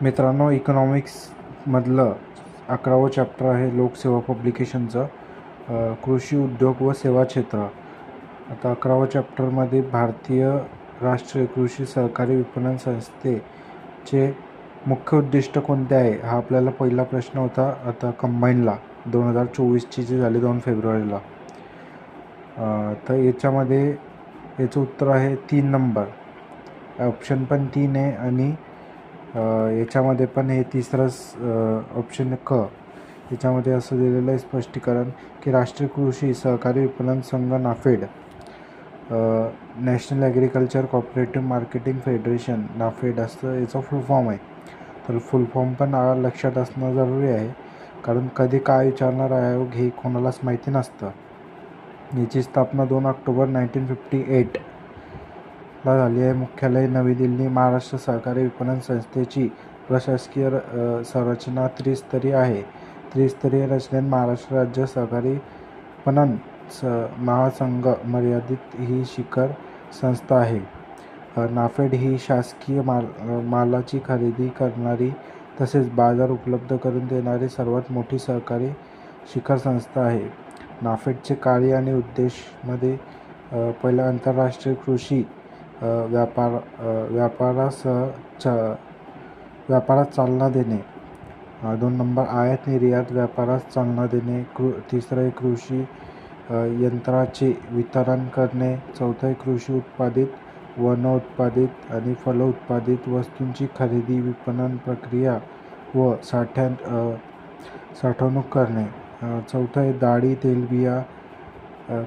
मित्रांनो, इकॉनॉमिक्समधलं 11वं चॅप्टर आहे लोकसेवा पब्लिकेशनचं, कृषी उद्योग व सेवा क्षेत्र. आता 11व्या चॅप्टरमध्ये भारतीय राष्ट्रीय कृषी सहकारी विपणन संस्थेचे मुख्य उद्दिष्ट कोणते आहे हा आपल्याला पहिला प्रश्न होता. आता कंबाईनला 2024ची जी झाली 2 फेब्रुवारीला, तर याच्यामध्ये याचं उत्तर आहे 3 नंबर. ऑप्शन पण 3 आहे आणि याच्यामध्ये पण हे तिसरंच ऑप्शन क. याच्यामध्ये असं दिलेलं आहे स्पष्टीकरण की राष्ट्रीय कृषी सहकारी विपणन संघ NAFED, national agriculture cooperative marketing federation NAFED असं याचा फुल फॉर्म आहे. तर फुल फॉर्म पण लक्षात असणं जरुरी आहे, कारण कधी काय विचारणार आयोग हे कोणालाच माहिती नसतं. याची स्थापना 2 ऑक्टोबर 1958 ला झाली आहे. मुख्यालय नवी दिल्ली. महाराष्ट्र सहकारी विपणन संस्थेची प्रशासकीय संरचना त्रिस्तरीय आहे. त्रिस्तरीय रचनेत महाराष्ट्र राज्य सहकारी विपणन महासंघ मर्यादित ही शिखर संस्था आहे. नाफेड ही शासकीय मालाची खरेदी करणारी तसेच बाजार उपलब्ध करून देणारी सर्वात मोठी सहकारी शिखर संस्था आहे. नाफेडचे कार्य आणि उद्देशामध्ये पहिला आंतरराष्ट्रीय कृषी व्यापारास चालना देणे. 2 नंबर आयात निर्यात व्यापारास चालना देणे. तिसरं आहे कृषी यंत्राचे वितरण करणे. चौथं आहे कृषी उत्पादित, वन उत्पादित आणि फल उत्पादित वस्तूंची खरेदी, विपणन प्रक्रिया व साठवणूक करणे. चौथं आहे डाळी तेलबिया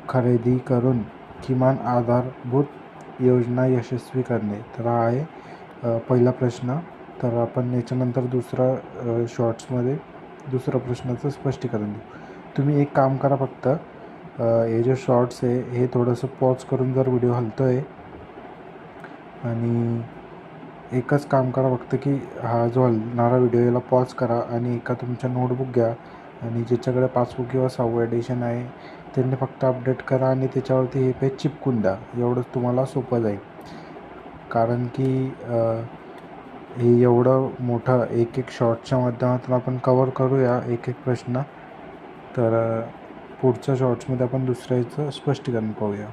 खरेदी करून किमान आधारभूत योजना यशस्वी करणे. तर हा आहे पहिला प्रश्न. तर आपण याच्यानंतर शॉर्ट्समध्ये दुसऱ्या प्रश्नाचं स्पष्टीकरण देऊ. तुम्ही एक काम करा, फक्त हे जे शॉर्ट्स आहे हे थोडंसं पॉज करून जर व्हिडिओ हलतो आहे आणि एकच काम करा फक्त की हा जो हलणारा व्हिडिओ याला पॉज करा आणि एका तुमच्या नोटबुक घ्या आणि ज्याच्याकडे 5वं किंवा 6वं एडिशन आहे त्यांनी फक्त अपडेट करा आणि त्याच्यावरती हे पेज चिपकून द्या. एवढंच तुम्हाला सोपं जाईल, कारण की हे एवढं मोठं एक शॉर्टच्या माध्यमातून आपण कवर करूया एक प्रश्न. तर पुढच्या शॉर्ट्समध्ये आपण दुसऱ्याचं स्पष्टीकरण पाहूया.